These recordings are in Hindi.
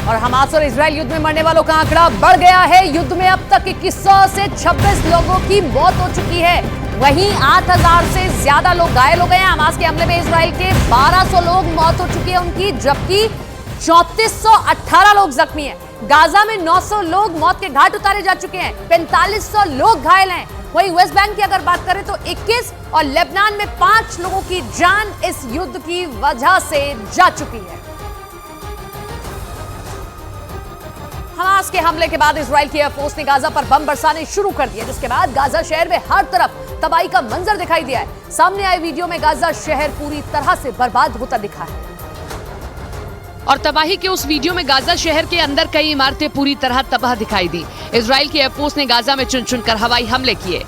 और हमास और इजराइल युद्ध में मरने वालों का आंकड़ा बढ़ गया है। युद्ध में अब तक 2100 से 26 लोगों की मौत हो चुकी है। वहीं 8000 से ज्यादा लोग घायल हो गए हैं। हमास के हमले में इजराइल के 1200 लोग मौत हो चुकी है उनकी, जबकि 3418 लोग जख्मी हैं। गाजा में 900 लोग मौत के घाट उतारे जा चुके हैं, 4500 लोग घायल हैं। वहीं वेस्ट बैंक की अगर बात करें तो 21 और लेबनान में 5 लोगों की जान इस युद्ध की वजह से जा चुकी है। हमास के हमले के बाद इजराइल की एयरफोर्स ने गाजा पर बम बरसाने शुरू कर दिए, जिसके बाद गाजा शहर में हर तरफ तबाही का मंजर दिखाई दिया है। सामने आए वीडियो में गाजा शहर पूरी तरह से बर्बाद होता दिखा है। और तबाही के उस वीडियो में गाजा शहर के अंदर कई इमारतें पूरी तरह तबाह दिखाई दी। इजराइल की एयरफोर्स ने गाजा में चुन चुन कर हवाई हमले किए।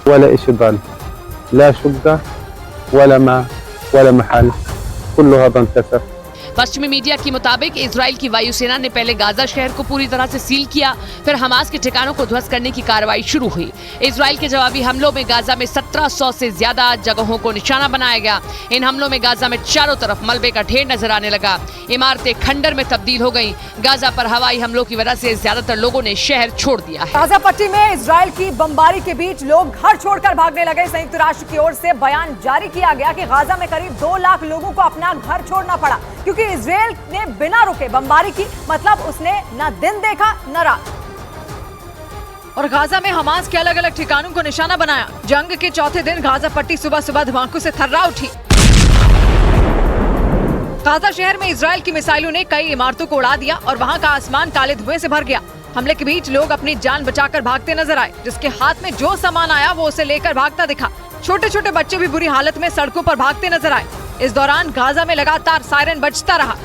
पश्चिमी मीडिया के मुताबिक इजराइल की वायुसेना ने पहले गाजा शहर को पूरी तरह से सील किया, फिर हमास के ठिकानों को ध्वस्त करने की कार्रवाई शुरू हुई। इजराइल के जवाबी हमलों में गाजा में 1700 से ज्यादा जगहों को निशाना बनाया गया। इन हमलों में गाजा में चारों तरफ मलबे का ढेर नजर आने लगा। इमारतें खंडर में तब्दील हो गयी। गाजा पर हवाई हमलों की वजह से ज्यादातर लोगों ने शहर छोड़ दिया है। गाजा पट्टी में इजराइल की बमबारी के बीच लोग घर छोड़कर भागने लगे। संयुक्त राष्ट्र की ओर से बयान जारी किया गया कि गाजा में करीब 2 लाख लोगों को अपना घर छोड़ना पड़ा, क्योंकि इजराइल ने बिना रुके बमबारी की। मतलब उसने न दिन देखा न रात। और गाजा में हमास के अलग अलग ठिकानों को निशाना बनाया। जंग के चौथे दिन गाजा पट्टी सुबह सुबह धमाकों से थर्रा उठी। गाजा शहर में इजराइल की मिसाइलों ने कई इमारतों को उड़ा दिया और वहां का आसमान काले धुएं से भर गया। हमले के बीच लोग अपनी जान बचाकर भागते नजर आए। जिसके हाथ में जो सामान आया वो उसे लेकर भागता दिखा। छोटे छोटे बच्चे भी बुरी हालत में सड़कों पर भागते नजर आए। इस दौरान गाजा में लगातार सायरन बजता रहा।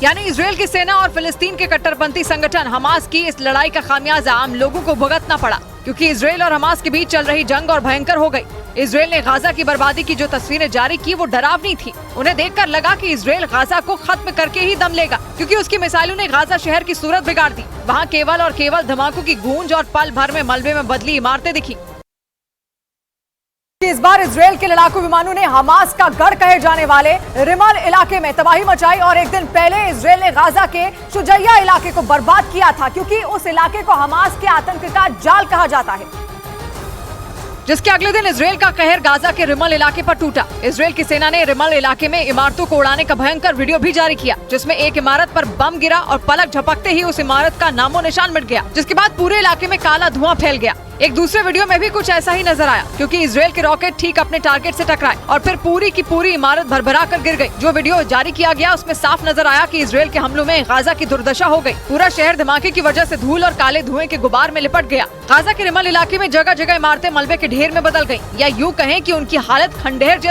यानी इजराइल की सेना और फिलिस्तीन के कट्टरपंथी संगठन हमास की इस लड़ाई का खामियाजा आम लोगों को भुगतना पड़ा, क्योंकि इजराइल और हमास के बीच चल रही जंग और भयंकर हो गई। इजराइल ने गाजा की बर्बादी की जो तस्वीरें जारी की वो डरावनी थी। उन्हें देखकर लगा कि इजराइल गाजा को खत्म करके ही दम लेगा, क्योंकि उसकी मिसाइलों ने गाजा शहर की सूरत बिगाड़ दी। वहाँ केवल और केवल धमाकों की गूंज और पल भर में मलबे में बदली इमारतें दिखी। इस बार इजराइल के लड़ाकू विमानों ने हमास का गढ़ कहे जाने वाले रिमल इलाके में तबाही मचाई और एक दिन पहले इजराइल ने गाजा के शुजैया इलाके को बर्बाद किया था, क्योंकि उस इलाके को हमास के आतंक का जाल कहा जाता है। जिसके अगले दिन इजराइल का कहर गाजा के रिमल इलाके पर टूटा। इजराइल की सेना ने रिमल इलाके में इमारतों को उड़ाने का भयंकर वीडियो भी जारी किया, जिसमें एक इमारत पर बम गिरा और पलक झपकते ही उस इमारत का नामो निशान मिट गया। जिसके बाद पूरे इलाके में काला धुआं फैल गया। एक दूसरे वीडियो में भी कुछ ऐसा ही नजर आया, क्योंकि इजराइल के रॉकेट ठीक अपने टारगेट से टकराए और फिर पूरी की पूरी इमारत भरभरा कर गिर गई। जो वीडियो जारी किया गया उसमें साफ नजर आया कि इजराइल के हमलों में गाजा की दुर्दशा हो गई। पूरा शहर धमाके की वजह से धूल और काले धुएं के गुबार में लिपट गया। गाजा के रिमल इलाके में जगह जगह इमारतें मलबे के ढेर में बदल गयी, या यूँ कहें कि उनकी हालत खंडहर जैसी